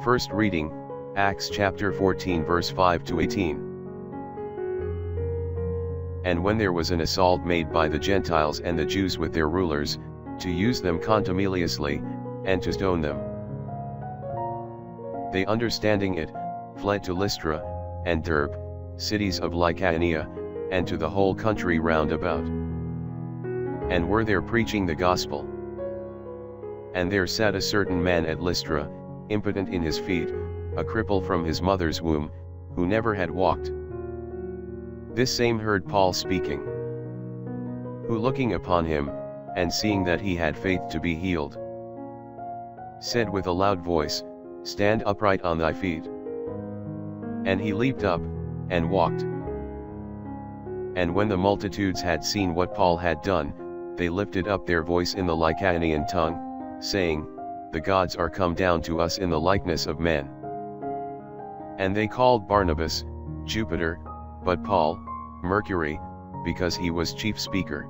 First reading, Acts chapter 14 verse 5 to 18. And when there was an assault made by the Gentiles and the Jews with their rulers, to use them contumeliously, and to stone them, they understanding it, fled to Lystra, and Derbe, cities of Lycaonia, and to the whole country round about, and were there preaching the gospel. And there sat a certain man at Lystra, impotent in his feet, a cripple from his mother's womb, who never had walked. This same heard Paul speaking, who looking upon him, and seeing that he had faith to be healed, said with a loud voice, Stand upright on thy feet. And he leaped up, and walked. And when the multitudes had seen what Paul had done, they lifted up their voice in the Lycaonian tongue, saying, The gods are come down to us in the likeness of men. And they called Barnabas, Jupiter, but Paul, Mercury, because he was chief speaker.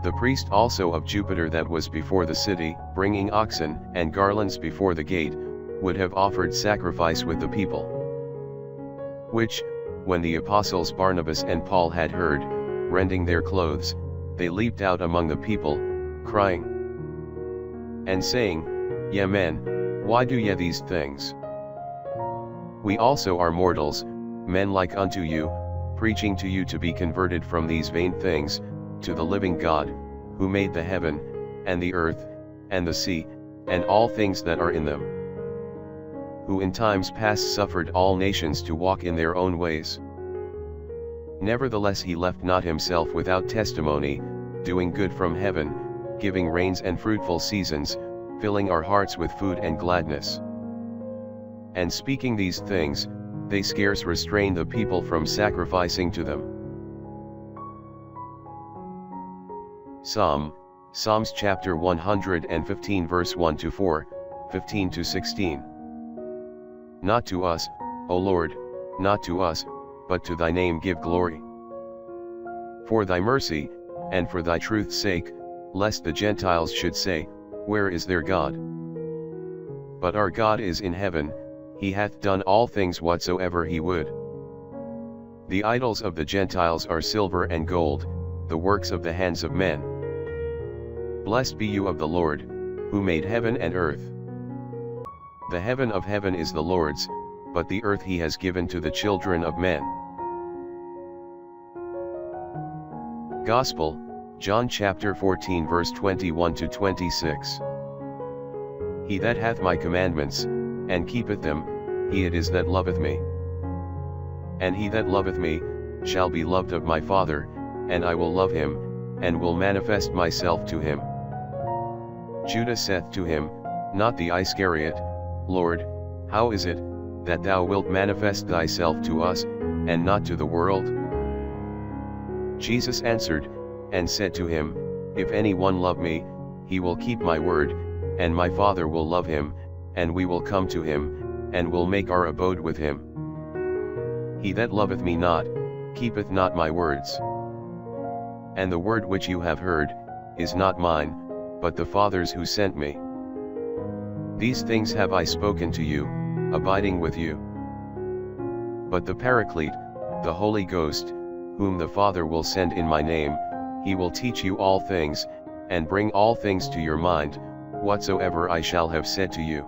The priest also of Jupiter that was before the city, bringing oxen and garlands before the gate, would have offered sacrifice with the people. Which, when the apostles Barnabas and Paul had heard, rending their clothes, they leaped out among the people, crying and saying, Ye men, why do ye these things? We also are mortals, men like unto you, preaching to you to be converted from these vain things, to the living God, who made the heaven, and the earth, and the sea, and all things that are in them, who in times past suffered all nations to walk in their own ways. Nevertheless he left not himself without testimony, doing good from heaven, giving rains and fruitful seasons, filling our hearts with food and gladness. And speaking these things, they scarce restrained the people from sacrificing to them. Psalms chapter 115 verse 1 to 4, 15 to 16. Not to us, O Lord, not to us, but to thy name give glory. For thy mercy, and for thy truth's sake, lest the Gentiles should say, Where is their God? But our God is in heaven, he hath done all things whatsoever he would. The idols of the Gentiles are silver and gold, the works of the hands of men. Blessed be you of the Lord, who made heaven and earth. The heaven of heaven is the Lord's, but the earth he has given to the children of men. Gospel, John chapter 14 verse 21 to 26. He that hath my commandments, and keepeth them, he it is that loveth me. And he that loveth me, shall be loved of my Father, and I will love him, and will manifest myself to him. Judas saith to him, not the Iscariot, Lord, how is it, that thou wilt manifest thyself to us, and not to the world? Jesus answered, and said to him, If any one love me, he will keep my word, and my Father will love him, and we will come to him, and will make our abode with him. He that loveth me not, keepeth not my words. And the word which you have heard, is not mine, but the Father's who sent me. These things have I spoken to you, abiding with you. But the Paraclete, the Holy Ghost, whom the Father will send in my name, he will teach you all things, and bring all things to your mind, whatsoever I shall have said to you.